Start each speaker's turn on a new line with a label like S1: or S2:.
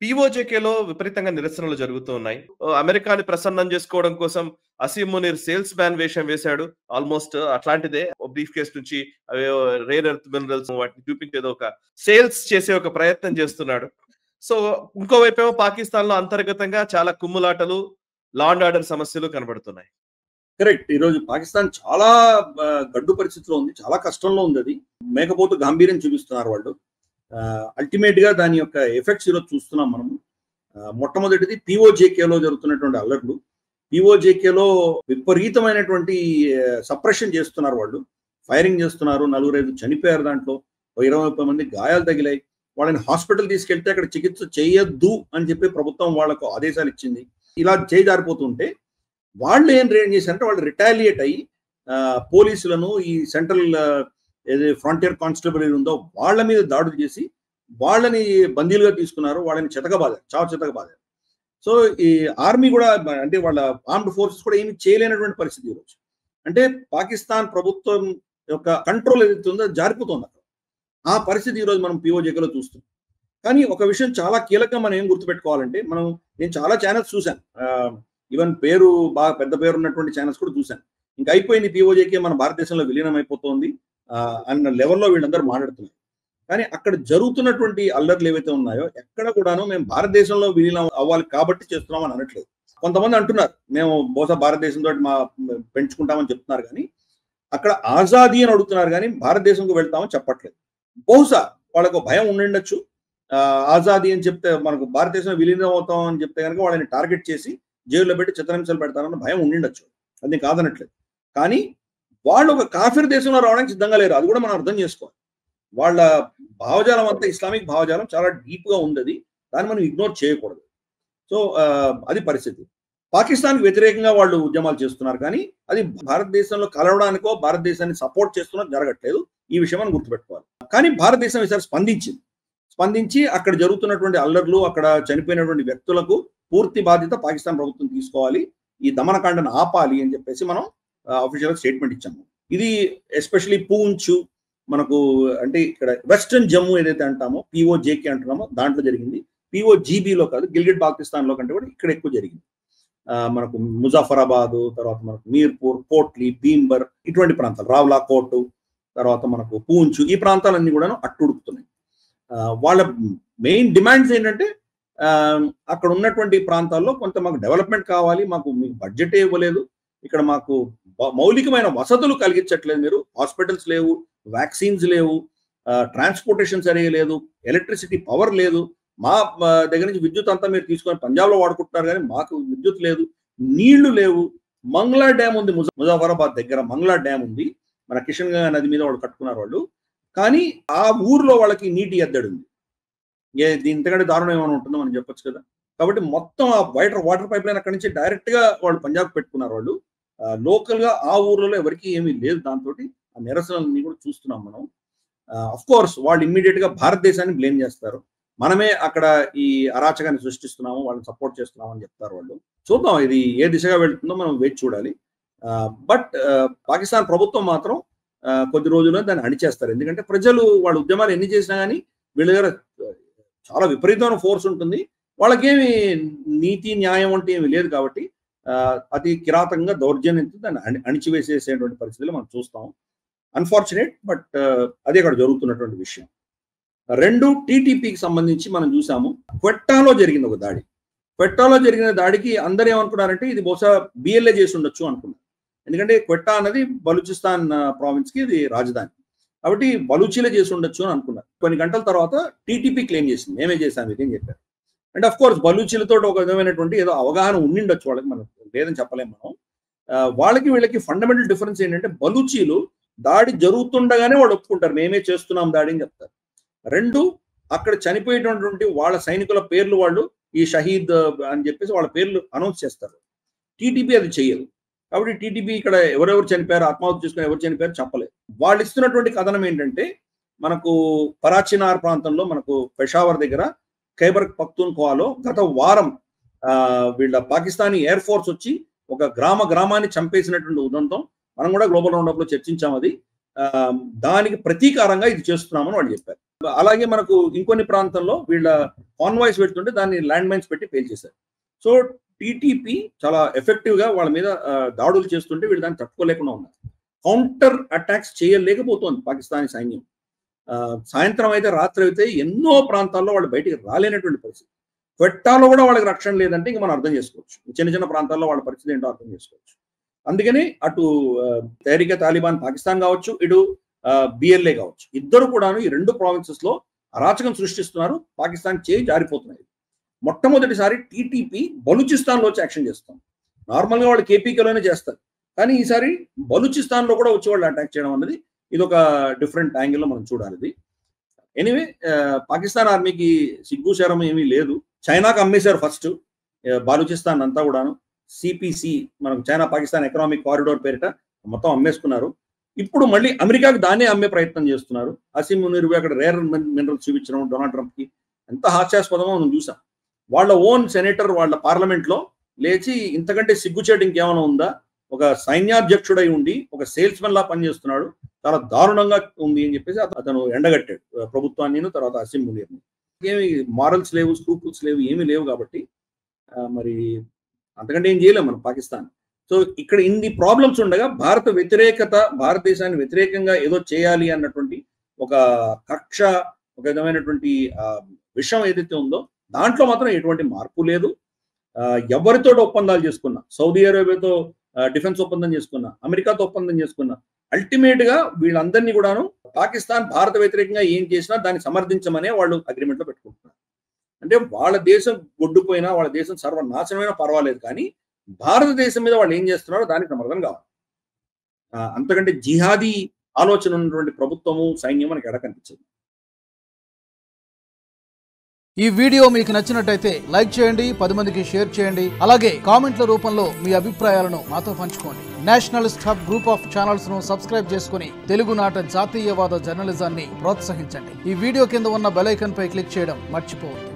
S1: పీఓజేకేలో విపరీతంగా నిరసనలు జరుగుతూ ఉన్నాయి. అమెరికాని ప్రసన్నం చేసుకోవడం కోసం అసీం మునీర్ సేల్స్ మ్యాన్ వేషం వేశాడు. ఆల్‌మోస్ట్ అట్లాంటిదే బ్రీఫ్ కేస్ నుంచి అవేవో రేర్ ఎర్త్ మినరల్స్ వాటిని చూపించి ఏదో ఒక సేల్స్ చేసే ఒక ప్రయత్నం చేస్తున్నాడు. సో, ఇంకోవైపేమో పాకిస్తాన్‌లో అంతర్గతంగా చాలా కుమ్ములాటలు, లా అండ్ ఆర్డర్ సమస్యలు కనబడుతున్నాయి.
S2: కరెక్ట్. ఈరోజు పాకిస్తాన్ చాలా గడ్డు పరిస్థితిలో ఉంది. చాలా కష్టంలో ఉంది అది. మేకపోతు గాంభీర్యం చూపిస్తున్నారు వాళ్ళు. అల్టిమేట్ గా దాని యొక్క ఎఫెక్ట్స్ ఈరోజు చూస్తున్నాం మనము. మొట్టమొదటిది పీఓజేకేలో జరుగుతున్నటువంటి అల్లర్లు. పీఓజేకేలో విపరీతమైనటువంటి సప్రెషన్ చేస్తున్నారు వాళ్ళు. ఫైరింగ్ చేస్తున్నారు. 4-5 చనిపోయారు దాంట్లో. 20-30 మంది గాయాలు తగిలాయి. వాళ్ళని హాస్పిటల్ తీసుకెళ్తే అక్కడ చికిత్స చేయొద్దు అని చెప్పి ప్రభుత్వం వాళ్ళకు ఆదేశాలు ఇచ్చింది. ఇలా చేయి జారిపోతుంటే వాళ్ళు ఏం చేశారంటే వాళ్ళు రిటాలియేట్ అయ్యి పోలీసులను ఈ సెంట్రల్ ఫ్రంటియర్ కానిస్టేబుల్ ఉందో వాళ్ళ మీద దాడులు చేసి వాళ్ళని బందీలుగా తీసుకున్నారు. వాళ్ళని చావు చితకబాదారు. సో ఈ ఆర్మీ కూడా అంటే వాళ్ళ ఆర్మ్డ్ ఫోర్సెస్ కూడా ఏమి చేయలేనటువంటి పరిస్థితి ఈరోజు. అంటే పాకిస్తాన్ ప్రభుత్వం యొక్క కంట్రోల్ ఏదైతే ఉందో జారిపోతుంది అక్కడ. ఆ పరిస్థితి ఈరోజు మనం పీఓజేకేలో చూస్తున్నాం. కానీ ఒక విషయం చాలా కీలకం మనం ఏం గుర్తుపెట్టుకోవాలంటే నేను చాలా ఛానల్స్ చూశాను. ఈవెన్ బాగా పెద్ద పేరు ఉన్నటువంటి ఛానల్స్ కూడా చూశాను. ఇంకా అయిపోయింది పీఓజేకే మన భారతదేశంలో విలీనం అయిపోతుంది అన్న లెవెల్లో వీళ్ళందరూ మాట్లాడుతున్నారు. కానీ అక్కడ జరుగుతున్నటువంటి అల్లర్లు ఏవైతే ఉన్నాయో ఎక్కడ కూడాను మేము భారతదేశంలో విలీనం అవ్వాలి కాబట్టి చేస్తున్నాం అని అనట్లేదు. కొంతమంది అంటున్నారు మేము బహుశా భారతదేశంతో పెంచుకుంటామని చెప్తున్నారు, కానీ అక్కడ ఆజాదీ అని అడుగుతున్నారు, కానీ భారతదేశంకు వెళ్తామని చెప్పట్లేదు. బహుశా వాళ్ళకు భయం ఉండిండొచ్చు. ఆజాదీ అని చెప్తే మనకు భారతదేశంలో విలీనం అవుతాం అని చెప్తే కనుక వాళ్ళని టార్గెట్ చేసి జైల్లో పెట్టి చిత్రహింసలు పెడతారన్న భయం ఉండిండొచ్చు. అది కాదనట్లేదు. కానీ వాళ్ళు ఒక కాఫిర్ దేశంలో రావడానికి సిద్ధంగా లేరు. అది కూడా మనం అర్థం చేసుకోవాలి. వాళ్ళ భావజాలం అంతా ఇస్లామిక్ భావజాలం చాలా డీప్ గా ఉంది. దాన్ని మనం ఇగ్నోర్ చేయకూడదు. సో అది పరిస్థితి. పాకిస్తాన్కి వ్యతిరేకంగా వాళ్ళు ఉద్యమాలు చేస్తున్నారు, కానీ అది భారతదేశంలో కలవడానికో భారతదేశాన్ని సపోర్ట్ చేస్తున్నా జరగట్లేదు. ఈ విషయం మనం గుర్తుపెట్టుకోవాలి. కానీ భారతదేశం ఈసారి స్పందించి అక్కడ జరుగుతున్నటువంటి అల్లర్లు, అక్కడ చనిపోయినటువంటి వ్యక్తులకు పూర్తి బాధ్యత పాకిస్తాన్ ప్రభుత్వం తీసుకోవాలి, ఈ దమనకాండను ఆపాలి అని చెప్పేసి మనం అఫీషియల్ స్టేట్మెంట్ ఇచ్చాము. ఇది ఎస్పెషలీ పూంచ్ మనకు అంటే ఇక్కడ వెస్టర్న్ జమ్మూ ఏదైతే అంటామో పీఓజేకే అంటున్నామో దాంట్లో జరిగింది. పీఓజీబీలో కాదు, గిల్గిట్ బాల్టిస్తాన్ లో కంటే కూడా ఇక్కడ ఎక్కువ జరిగింది. మనకు ముజాఫరాబాద్, తర్వాత మనకు మీర్పూర్, పోట్లీ, భీంబర్ ఇటువంటి ప్రాంతాలు, రావ్లా కోట్, తర్వాత మనకు పూంచ్, ఈ ప్రాంతాలన్నీ కూడా అట్టుడుకుతున్నాయి. వాళ్ళ మెయిన్ డిమాండ్స్ ఏంటంటే అక్కడ ఉన్నటువంటి ప్రాంతాల్లో కొంత మాకు డెవలప్మెంట్ కావాలి, మీకు బడ్జెట్ ఇవ్వలేదు, ఇక్కడ మాకు మౌలికమైన వసతులు కలిగించట్లేదు, మీరు హాస్పిటల్స్ లేవు, వ్యాక్సిన్స్ లేవు, ట్రాన్స్పోర్టేషన్ సరిగా లేదు, ఎలక్ట్రిసిటీ పవర్ లేదు, మా దగ్గర నుంచి విద్యుత్ అంతా మీరు తీసుకొని పంజాబ్లో వాడుకుంటున్నారు, కానీ మాకు విద్యుత్ లేదు, నీళ్లు లేవు. మంగ్లా డ్యామ్ ఉంది ముజాఫరాబాద్ దగ్గర, మంగ్లా డ్యామ్ ఉంది, మన కిషన్ గంగా నది మీద వాళ్ళు కట్టుకున్నారు వాళ్ళు. కానీ ఆ ఊర్లో వాళ్ళకి నీటి ఎద్దడి ఉంది. ఇంతకంటే దారుణం ఏమైనా ఉంటుందో మనం చెప్పొచ్చు కదా. కాబట్టి మొత్తం ఆ వాటర్ పైప్ లైన్ అక్కడి నుంచి డైరెక్ట్ గా వాళ్ళు పంజాబ్ పెట్టుకున్నారు వాళ్ళు. లోకల్ గా ఆ ఊర్లలో ఎవరికి ఏమీ లేదు. దాంతో ఆ నిరసనలన్నీ కూడా చూస్తున్నాం మనం. అఫ్ కోర్స్ వాళ్ళు ఇమ్మీడియట్ గా భారతదేశాన్ని బ్లేమ్ చేస్తారు. మనమే అక్కడ ఈ అరాచకాన్ని సృష్టిస్తున్నాము, వాళ్ళని సపోర్ట్ చేస్తున్నాము అని చెప్తారు వాళ్ళు. చూద్దాం ఇది ఏ దిశగా వెళ్తుందో మనం వేచి చూడాలి. బట్ పాకిస్తాన్ ప్రభుత్వం మాత్రం కొద్ది రోజుల్లో దాన్ని అణిచేస్తారు. ఎందుకంటే ప్రజలు వాళ్ళ ఉద్యమాలు ఎన్ని చేసినా కానీ వీళ్ళ దగ్గర చాలా విపరీతమైన ఫోర్స్ ఉంటుంది. వాళ్ళకేమి నీతి న్యాయం అంటే ఏమి లేదు కాబట్టి అతి కిరాతకంగా దౌర్జన్యంతో దాన్ని అణిచివేసేసేటువంటి పరిస్థితులు మనం చూస్తాం. అన్ఫార్చునేట్, బట్ అదే అక్కడ జరుగుతున్నటువంటి విషయం. రెండు, టీటీపీకి సంబంధించి మనం చూసాము. క్వెట్టాలో జరిగింది ఒక దాడి. క్వెట్టాలో జరిగిన దాడికి అందరూ ఏమనుకున్నారంటే ఇది బహుశా బిఎల్ఏ చేసి ఉండొచ్చు అనుకున్నారు. ఎందుకంటే క్వెట్టా అన్నది బలూచిస్తాన్ ప్రావిన్స్ కి ఇది రాజధాని కాబట్టి బలూచీలే చేసి ఉండొచ్చు అని అనుకున్నారు. కొన్ని గంటల తర్వాత టీటీపీ క్లెయిమ్ చేసింది, మేమే చేశాము ఇది అని చెప్పారు. అండ్ అఫ్ కోర్స్ బలూచీలతో ఒక విధమైనటువంటి ఏదో అవగాహన ఉండిండొచ్చు వాళ్ళకి, మనం లేదని చెప్పలేము మనం. వాళ్ళకి వీళ్ళకి ఫండమెంటల్ డిఫరెన్స్ ఏంటంటే బలూచీలు దాడి జరుగుతుండగానే వాళ్ళు ఒప్పుకుంటారు, మేమే చేస్తున్నాం దాడి అని చెప్తారు. రెండు, అక్కడ చనిపోయేటటువంటి వాళ్ళ సైనికుల పేర్లు వాళ్ళు ఈ షహీద్ అని చెప్పేసి వాళ్ళ పేర్లు అనౌన్స్ చేస్తారు. టీటీపీ అది చెయ్యదు. కాబట్టి టీటీపీ ఇక్కడ ఎవరెవరు చనిపోయారు, ఆత్మహత్య చేసుకుని ఎవరు చనిపోయారు చెప్పలేదు. వాళ్ళు ఇస్తున్నటువంటి కథనం ఏంటంటే మనకు పరాచినార్ ప్రాంతంలో మనకు పెషావర్ దగ్గర ఖైబర్ పఖ్తూన్ఖ్వాలో గత వారం వీళ్ళ పాకిస్తానీ ఎయిర్ ఫోర్స్ వచ్చి ఒక గ్రామాన్ని చంపేసినటువంటి ఉదంతం మనం కూడా గ్లోబల్ రౌండప్ లో చర్చించాం. అది దానికి ప్రతీకారంగా ఇది చేస్తున్నామని వాళ్ళు చెప్పారు. అలాగే మనకు ఇంకొన్ని ప్రాంతంలో వీళ్ళ కాన్వాయ్స్ పెడుతుంటే దాన్ని ల్యాండ్ మైన్స్ పెట్టి పేల్చేశారు. సో టీటీపీ చాలా ఎఫెక్టివ్ గా వాళ్ళ మీద దాడులు చేస్తుంటే వీళ్ళు దాన్ని తట్టుకోలేకుండా ఉన్నారు. కౌంటర్ అటాక్స్ చేయలేకపోతుంది పాకిస్తానీ సైన్యం. సాయంత్రం అయితే రాత్రి అయితే ఎన్నో ప్రాంతాల్లో వాళ్ళు బయటికి రాలేనటువంటి పరిస్థితి. క్వెట్టాలో కూడా వాళ్ళకి రక్షణ లేదంటే ఇంకా మనం అర్థం చేసుకోవచ్చు. చిన్న చిన్న ప్రాంతాల్లో వాళ్ళ పరిస్థితి ఏంటో అర్థం చేసుకోవచ్చు. అందుకని అటు తెహ్రీకే తాలిబాన్ పాకిస్తాన్ కావచ్చు, ఇటు బిఎల్ఏ కావచ్చు, ఇద్దరు కూడాను ఈ 2 ప్రావిన్సెస్ లో అరాచకం సృష్టిస్తున్నారు. పాకిస్తాన్ చేయి జారిపోతున్నాయి. మొట్టమొదటిసారి టీటీపీ బలూచిస్తాన్ లో వచ్చి యాక్షన్ చేస్తాం. నార్మల్ గా వాళ్ళు కేపీకేలోనే చేస్తారు, కానీ ఈసారి బలూచిస్తాన్ లో కూడా వచ్చి వాళ్ళు అటాక్ చేయడం అనేది ఇది ఒక డిఫరెంట్ యాంగిల్లో మనం చూడాలి. ఇది ఎనీవే పాకిస్తాన్ ఆర్మీకి సిగ్గు శరం ఏమీ లేదు. చైనాకు అమ్మేశారు ఫస్ట్ బలూచిస్తాన్ అంతా కూడాను. సిపిసి మనం చైనా పాకిస్తాన్ ఎకనామిక్ కారిడోర్ పేరిట మొత్తం అమ్మేసుకున్నారు. ఇప్పుడు మళ్ళీ అమెరికాకు దాన్నే అమ్మే ప్రయత్నం చేస్తున్నారు. అసీం మునీర్ అక్కడ రేర్ మినరల్స్ చూపించడం డొనాల్డ్ ట్రంప్ కి ఎంత హాస్యాస్పదమో మనం చూసాం. వాళ్ళ ఓన్ సెనేటర్ వాళ్ళ పార్లమెంట్ లో లేచి ఇంతకంటే సిగ్గుచేటు ఇంకేమైనా ఉందా, ఒక సైన్యాధ్యక్షుడై ఉండి ఒక సేల్స్ మెన్ లా పనిచేస్తున్నాడు, చాలా దారుణంగా ఉంది అని చెప్పేసి అతను ఎండగట్టాడు ప్రభుత్వాన్ని, తర్వాత అసీం మునీర్ని. ఏమి మారల్స్ లేవు, స్క్రూపుల్స్ లేవు, ఏమీ లేవు. కాబట్టి మరి అంతకంటే ఏం చేయలేం మనం పాకిస్తాన్. సో ఇక్కడ ఇన్ని ప్రాబ్లమ్స్ ఉండగా భారత వ్యతిరేకత, భారతదేశాన్ని వ్యతిరేకంగా ఏదో చేయాలి అన్నటువంటి ఒక కక్ష, ఒక విధమైనటువంటి విషయం ఏదైతే ఉందో దాంట్లో మాత్రం ఎటువంటి మార్పు లేదు. ఎవరితో ఒప్పందాలు చేసుకున్నా, సౌదీ అరేబియాతో డిఫెన్స్ ఒప్పందం చేసుకున్నా, అమెరికాతో ఒప్పందం చేసుకున్నా, అల్టిమేట్ గా వీళ్ళందరినీ కూడాను పాకిస్తాన్ భారత వ్యతిరేకంగా ఏం చేసినా దాన్ని సమర్థించమనే వాళ్ళు అగ్రిమెంట్ లో పెట్టుకుంటున్నారు. అంటే వాళ్ళ దేశం ఒడ్డుపోయినా, వాళ్ళ దేశం సర్వనాశనమైనా పర్వాలేదు, కానీ భారతదేశం మీద వాళ్ళు ఏం చేస్తున్నారో దానికి సమర్థం కావాలి. అంతకంటే జిహాదీ ఆలోచన ఉన్నటువంటి ప్రభుత్వము, సైన్యం మనకి ఎడ కనిపించదు.
S3: ఈ వీడియో మీకు నచ్చినట్టయితే లైక్ చేయండి, 10 మందికి షేర్ చేయండి. అలాగే కామెంట్ల రూపంలో మీ అభిప్రాయాలను మాతో పంచుకోండి. Nationalist hub group of channels ను సబ్స్క్రైబ్ చేసుకుని తెలుగునాట జాతీయవాద జర్నలిజాన్ని ప్రోత్సహించండి. ఈ వీడియో కింద ఉన్న బెల్ ఐకాన్ పై క్లిక్ చేయడం మర్చిపోవద్దు.